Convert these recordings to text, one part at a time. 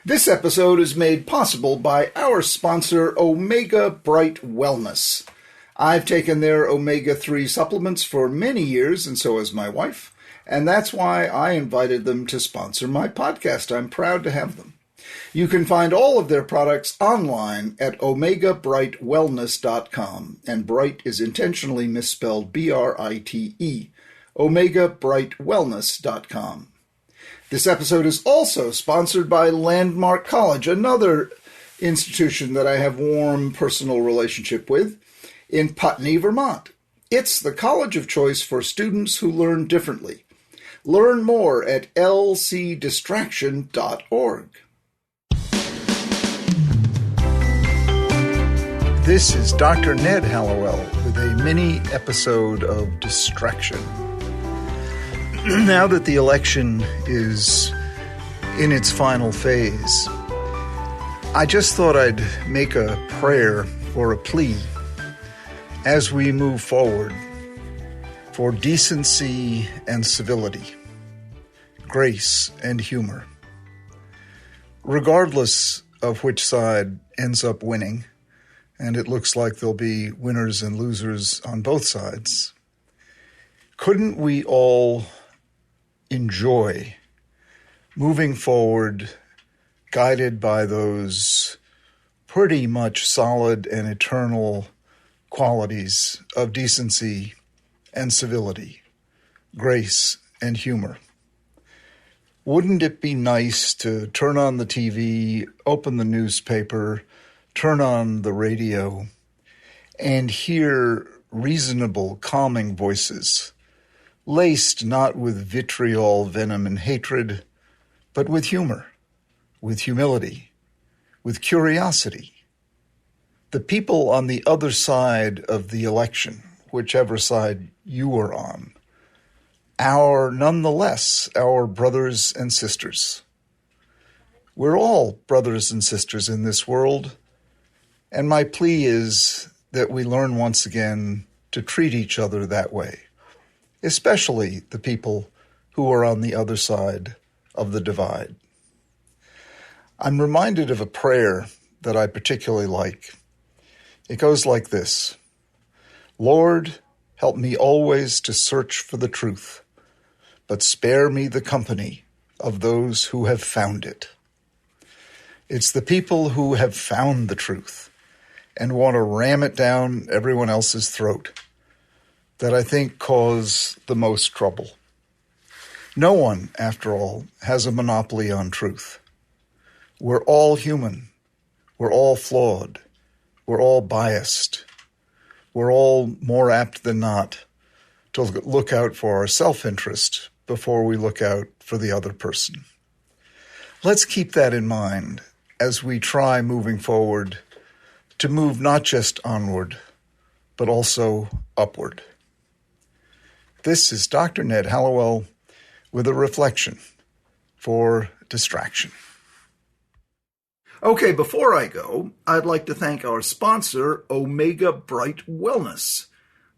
This episode is made possible by our sponsor, Omega Bright Wellness. I've taken their omega-3 supplements for many years, and so has my wife, and that's why I invited them to sponsor my podcast. I'm proud to have them. You can find all of their products online at omegabrightwellness.com, and bright is intentionally misspelled B-R-I-T-E, omegabrightwellness.com. This episode is also sponsored by Landmark College, another institution that I have warm personal relationship with in Putney, Vermont. It's the college of choice for students who learn differently. Learn more at lcdistraction.org. This is Dr. Ned Hallowell with a mini episode of Distraction. Now that the election is in its final phase, I just thought I'd make a prayer or a plea as we move forward for decency and civility, grace and humor. Regardless of which side ends up winning, and it looks like there'll be winners and losers on both sides, couldn't we all enjoy moving forward guided by those pretty much solid and eternal qualities of decency and civility, grace and humor? Wouldn't it be nice to turn on the TV, open the newspaper, turn on the radio, and hear reasonable, calming voices, laced not with vitriol, venom, and hatred, but with humor, with humility, with curiosity? The people on the other side of the election, whichever side you are on, are nonetheless our brothers and sisters. We're all brothers and sisters in this world, and my plea is that we learn once again to treat each other that way, especially the people who are on the other side of the divide. I'm reminded of a prayer that I particularly like. It goes like this: Lord, help me always to search for the truth, but spare me the company of those who have found it. It's the people who have found the truth and want to ram it down everyone else's throat that I think cause the most trouble. No one, after all, has a monopoly on truth. We're all human. We're all flawed. We're all biased. We're all more apt than not to look out for our self-interest before we look out for the other person. Let's keep that in mind as we try moving forward to move not just onward, but also upward. This is Dr. Ned Hallowell with a reflection for Distraction. Okay, before I go, I'd like to thank our sponsor, Omega Bright Wellness.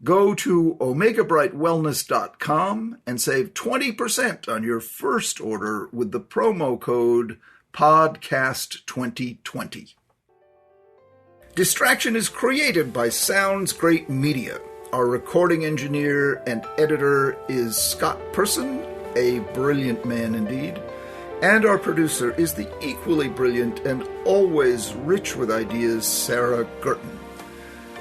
Go to omegabrightwellness.com and save 20% on your first order with the promo code PODCAST2020. Distraction is created by Sounds Great Media. Our recording engineer and editor is Scott Persson, a brilliant man indeed. And our producer is the equally brilliant and always rich with ideas, Sarah Guertin.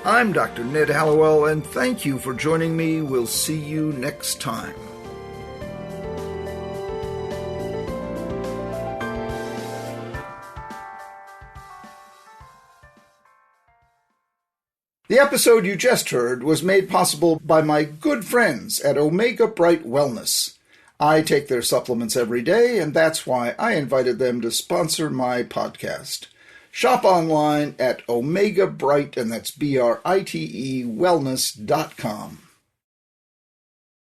I'm Dr. Ned Hallowell, and thank you for joining me. We'll see you next time. The episode you just heard was made possible by my good friends at Omega Bright Wellness. I take their supplements every day, and that's why I invited them to sponsor my podcast. Shop online at Omega Bright, and that's BRITE, wellness.com.